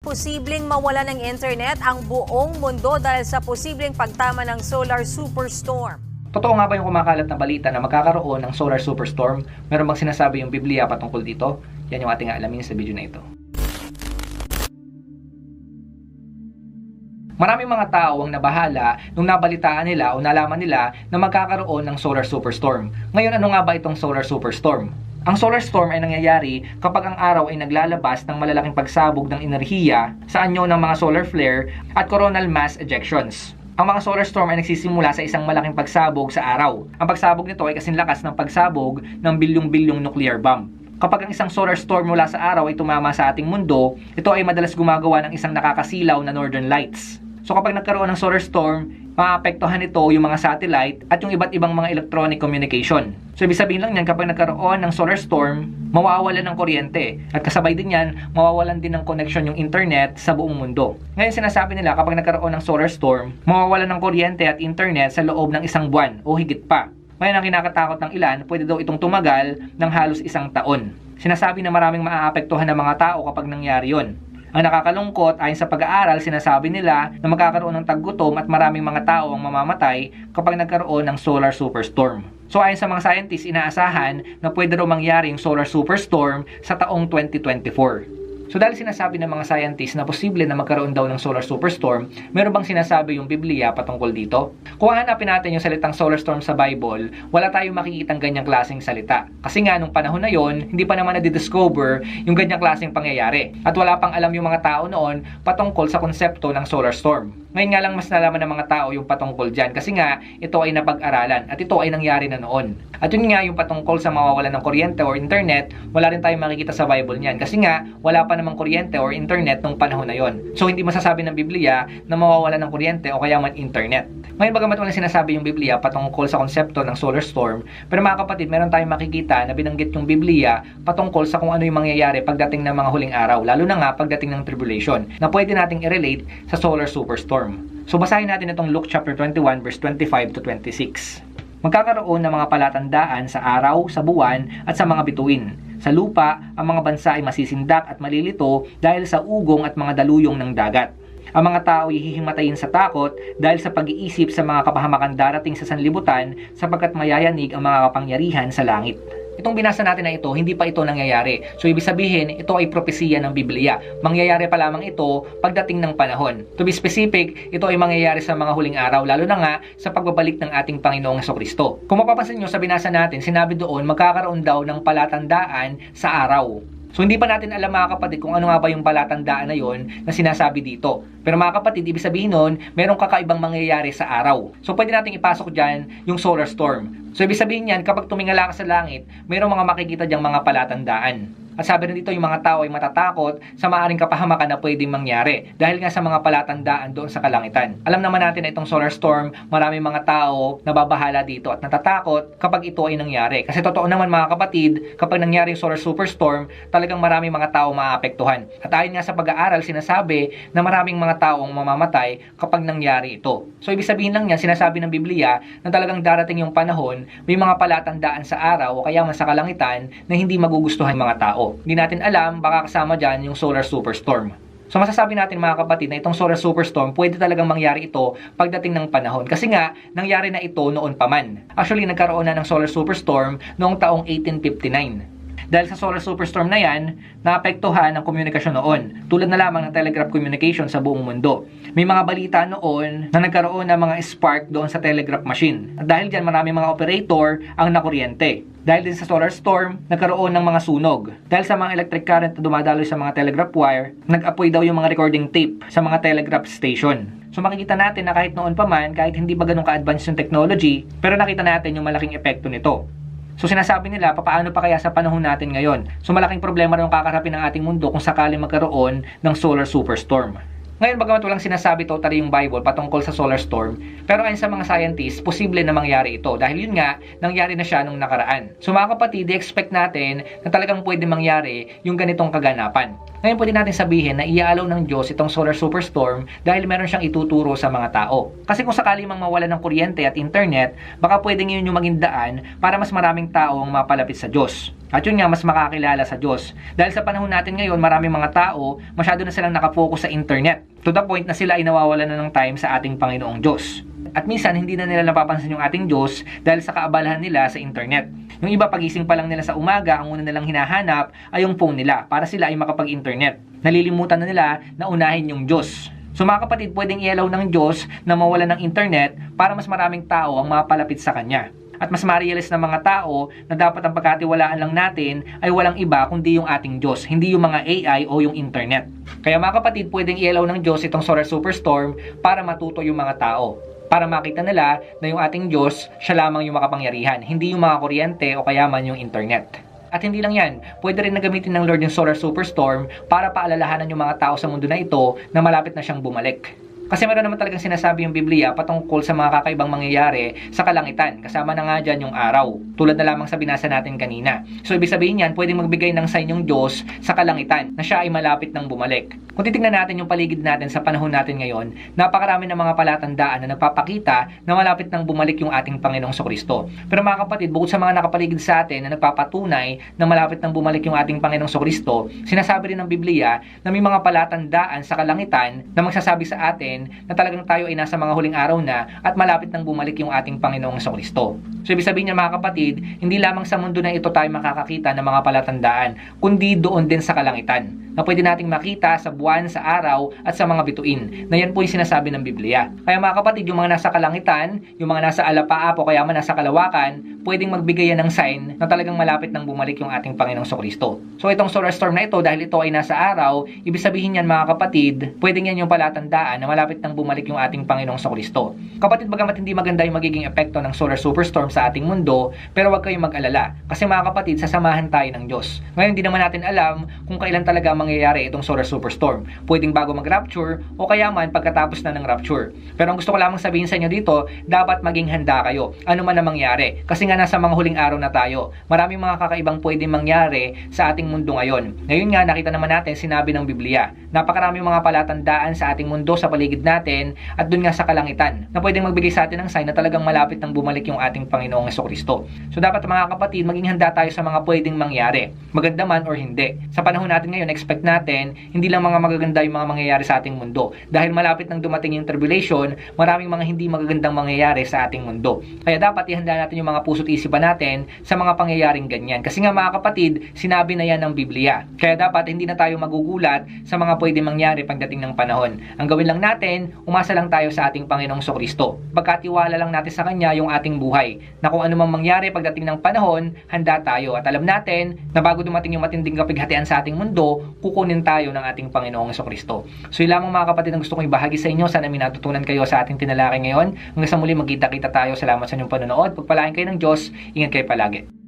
Posibleng mawala ng internet ang buong mundo dahil sa posibleng pagtama ng solar superstorm. Totoo nga ba yung kumakalat na balita na magkakaroon ng solar superstorm? Meron bang sinasabi yung Biblia patungkol dito? Yan yung ating alamin sa video na ito. Maraming mga tao ang nabahala nung nabalitaan nila o nalaman nila na magkakaroon ng solar superstorm. Ngayon, ano nga ba itong solar superstorm? Ang solar storm ay nangyayari kapag ang araw ay naglalabas ng malalaking pagsabog ng enerhiya sa anyo ng mga solar flare at coronal mass ejections. Ang mga solar storm ay nagsisimula sa isang malaking pagsabog sa araw. Ang pagsabog nito ay kasing lakas ng pagsabog ng bilyong-bilyong nuclear bomb. Kapag ang isang solar storm mula sa araw ay tumama sa ating mundo, ito ay madalas gumagawa ng isang nakakasilaw na northern lights. So kapag nagkaroon ng solar storm, maapektuhan ito yung mga satellite at yung iba't ibang mga electronic communication. So ibig sabihin lang yan, kapag nagkaroon ng solar storm, mawawalan ng kuryente. At kasabay din yan, mawawalan din ng connection yung internet sa buong mundo. Ngayon sinasabi nila, kapag nagkaroon ng solar storm, mawawalan ng kuryente at internet sa loob ng isang buwan o higit pa. Ngayon ang kinakatakot ng ilan, pwede daw itong tumagal ng halos isang taon. Sinasabi na maraming maaapektuhan ng mga tao kapag nangyari yon. Ang nakakalungkot, ayon sa pag-aaral, sinasabi nila na magkakaroon ng taggutom at maraming mga tao ang mamamatay kapag nagkaroon ng solar superstorm. So ayon sa mga scientists, inaasahan na pwede raw mangyari yung solar superstorm sa taong 2024. So dahil sinasabi ng mga scientists na posible na magkaroon daw ng solar superstorm, meron bang sinasabi yung Biblia patungkol dito? Kung hanapin natin yung salitang solar storm sa Bible, wala tayong makikitang ganyang klaseng salita. Kasi nga nung panahon na yon, hindi pa naman na-discover yung ganyang klaseng pangyayari. At wala pang alam yung mga tao noon patungkol sa konsepto ng solar storm. Ngayon nga lang mas nalaman ng mga tao yung patungkol dyan kasi nga ito ay napag-aralan at ito ay nangyari na noon. At yun nga yung patungkol sa mawawalan ng kuryente or internet, wala rin tayong makikita sa Bible niyan kasi nga wala pa namang kuryente or internet nung panahon na yon. So hindi masasabi ng Biblia na mawawalan ng kuryente o kaya man internet. Ngayon bagamat walang sinasabi yung Biblia patungkol sa konsepto ng solar storm, pero mga kapatid, meron tayong makikita na binanggit yung Biblia patungkol sa kung ano yung mangyayari pagdating ng mga huling araw, lalo na nga pagdating ng tribulation, na pwede nating i-relate sa solar superstorm. So basahin natin itong Luke chapter 21 verse 25 to 26. Magkakaroon ng mga palatandaan sa araw, sa buwan, at sa mga bituin. Sa lupa, ang mga bansa ay masisindak at malilito dahil sa ugong at mga daluyong ng dagat. Ang mga tao ay hihimatayin sa takot dahil sa pag-iisip sa mga kapahamakan darating sa sanlibutan sapagkat mayayanig ang mga kapangyarihan sa langit. Itong binasa natin na ito, hindi pa ito nangyayari. So ibig sabihin, ito ay propesiya ng Biblia. Mangyayari pa lamang ito pagdating ng panahon. To be specific, ito ay mangyayari sa mga huling araw, lalo na nga sa pagbabalik ng ating Panginoong Jesucristo. Kung mapapansin nyo sa binasa natin, sinabi doon, magkakaroon daw ng palatandaan sa araw. So hindi pa natin alam mga kapatid kung ano nga ba yung palatandaan na yon na sinasabi dito. Pero mga kapatid, ibig sabihin nun, merong kakaibang mangyayari sa araw. So pwede natin ipasok dyan yung solar storm. So ibig sabihin yan, kapag tumingala ka sa langit, merong mga makikita dyang mga palatandaan. At sabi rin dito, yung mga tao ay matatakot sa maaaring kapahamakan na pwedeng mangyari dahil nga sa mga palatandaan doon sa kalangitan. Alam naman natin na itong solar storm, maraming mga tao nababahala dito at natatakot kapag ito ay nangyari. Kasi totoo naman mga kapatid, kapag nangyari yung solar superstorm, talagang maraming mga tao maapektuhan. At ayon nga sa pag-aaral, sinasabi na maraming mga tao ang mamamatay kapag nangyari ito. So ibig sabihin lang yan, sinasabi ng Biblia na talagang darating yung panahon, may mga palatandaan sa araw o kaya man sa kalangitan na hindi magugustuhan ng mga tao. Hindi natin alam, baka kasama dyan yung solar superstorm. So masasabi natin mga kapatid na itong solar superstorm pwede talagang mangyari ito pagdating ng panahon. Kasi nga, nangyari na ito noon pa man. Actually, nagkaroon na ng solar superstorm noong taong 1859. Dahil sa solar superstorm na yan, naapektuhan ang komunikasyon noon. Tulad na lamang ng telegraph communication sa buong mundo. May mga balita noon na nagkaroon ng mga spark doon sa telegraph machine. At dahil dyan, maraming mga operator ang nakuryente. Dahil din sa solar storm, nagkaroon ng mga sunog. Dahil sa mga electric current na dumadaloy sa mga telegraph wire, nag-apoy daw yung mga recording tape sa mga telegraph station. So makikita natin na kahit noon pa man, kahit hindi ba ganun ka-advanced yung technology, pero nakita natin yung malaking epekto nito. So sinasabi nila, paano pa kaya sa panahon natin ngayon? So malaking problema rin ang kakarapin ng ating mundo kung sakaling magkaroon ng solar superstorm. Ngayon, bagamat walang sinasabi totally yung Bible patungkol sa solar storm, pero ayon sa mga scientists, posible na mangyari ito dahil yun nga, nangyari na siya nung nakaraan. So mga kapatid, expect natin na talagang pwede mangyari yung ganitong kaganapan. Ngayon pwede natin sabihin na i-allow ng Diyos itong solar superstorm dahil meron siyang ituturo sa mga tao. Kasi kung sakali mang mawala ng kuryente at internet, baka pwedeng yun yung maging daan para mas maraming tao ang mapalapit sa Diyos. At yun nga, mas makakilala sa Diyos. Dahil sa panahon natin ngayon, maraming mga tao, masyado na silang nakafocus sa internet. To the point na sila ay nawawalan na ng time sa ating Panginoong Diyos. At minsan, hindi na nila napapansin yung ating Diyos dahil sa kaabalahan nila sa internet. Yung iba, pagising pa lang nila sa umaga, ang una nilang hinahanap ay yung phone nila para sila ay makapag-internet. Nalilimutan na nila na unahin yung Diyos. So mga kapatid, pwedeng i-allow ng Diyos na mawala ng internet para mas maraming tao ang mapalapit sa Kanya. At mas ma-realize ng mga tao na dapat ang pagkatiwalaan lang natin ay walang iba kundi yung ating Diyos, hindi yung mga AI o yung internet. Kaya mga kapatid, pwedeng i-allow ng Diyos itong solar superstorm para matuto yung mga tao. Para makita nila na yung ating Diyos, siya lamang yung makapangyarihan, hindi yung mga kuryente o kaya man yung internet. At hindi lang yan, pwede rin na gamitin ng Lord yung solar superstorm para paalalahanan yung mga tao sa mundo na ito na malapit na siyang bumalik. Kasi meron naman talagang sinasabi yung Biblia patungkol sa mga kakaibang mangyayari sa kalangitan. Kasama na nga dyan yung araw. Tulad na lamang sa binasa natin kanina. So ibig sabihin yan, pwedeng magbigay ng sign yung Diyos sa kalangitan na siya ay malapit ng bumalik. Kung titignan natin yung paligid natin sa panahon natin ngayon, napakarami ng mga palatandaan na nagpapakita na malapit ng bumalik yung ating Panginoong Kristo. Pero mga kapatid, bukod sa mga nakapaligid sa atin na nagpapatunay na malapit ng bumalik yung ating Panginoong Kristo, sinasabi rin ng Biblia na may mga palatandaan sa kalangitan na magsasabi sa atin na talagang tayo ay nasa mga huling araw na at malapit nang bumalik yung ating Panginoong Kristo. So ibig sabihin niya mga kapatid, hindi lamang sa mundo na ito tayo makakakita ng mga palatandaan, kundi doon din sa kalangitan na pwede nating makita sa buwan, sa araw, at sa mga bituin. Na yan po yung sinasabi ng Biblia. Kaya mga kapatid, yung mga nasa kalangitan, yung mga nasa alapaap o kaya man nasa kalawakan, pwedeng magbigay yan ng sign na talagang malapit nang bumalik yung ating Panginoong Kristo. So itong solar storm na ito, dahil ito ay nasa araw, ibig sabihin yan mga kapatid, pwedeng yan yung palatandaan na malapit nang bumalik yung ating Panginoong Kristo. Kapatid, bagamat hindi maganda yung magiging epekto ng solar superstorm sa ating mundo, pero huwag kayong mag-alala. Kasi mga kapatid, sasamahan tayo ng Diyos. Ngayon, hindi naman natin alam kung kailan talaga mangyayari itong solar superstorm. Pwedeng bago mag-rapture o kaya man pagkatapos na ng rapture. Pero ang gusto ko lamang sabihin sa inyo dito, dapat maging handa kayo. Ano man ang mangyari. Kasi nga nasa mga huling araw na tayo. Maraming mga kakaibang pwedeng mangyari sa ating mundo ngayon. Ngayon nga, nakita naman natin, sinabi ng Biblia. Napakaraming mga palatandaan sa ating mundo, sa paligid natin, at dun nga sa kalangitan, na pwedeng magbigay sa atin ng sign na talagang malapit nang bumalik yung ating Panginoong Kristo. So dapat mga kapatid, maging handa tayo sa mga pwedeng mangyari. Maganda man or hindi. Sa panahon natin ngayon, expect natin, hindi lang mga magaganda yung mga mangyayari sa ating mundo. Dahil malapit nang dumating yung tribulation, maraming mga hindi magagandang mangyayari sa ating mundo. Kaya dapat ihanda natin yung mga puso't isipan natin sa mga pangyayaring ganyan. Kasi nga mga kapatid, sinabi na yan ng Biblia. Kaya dapat hindi na tayo magugulat sa mga pwedeng mangyari pagdating ng panahon. Ang gawin lang natin, umasa lang tayo sa ating Panginoong Kristo. Pagkatiwala lang natin sa Kanya yung ating buhay. Na kung ano mang mangyari pagdating ng panahon, handa tayo. At alam natin na bago dumating yung matinding kapighatian sa ating mundo, kukunin tayo ng ating Panginoong Kristo. So yun lamang mga kapatid ang gusto kong ibahagi sa inyo. Sana may natutunan kayo sa ating tinalakay ngayon. Hanggang sa muli, magkita-kita tayo. Salamat sa inyong panonood. Pagpalain kayo ng Diyos. Ingat kayo palagi.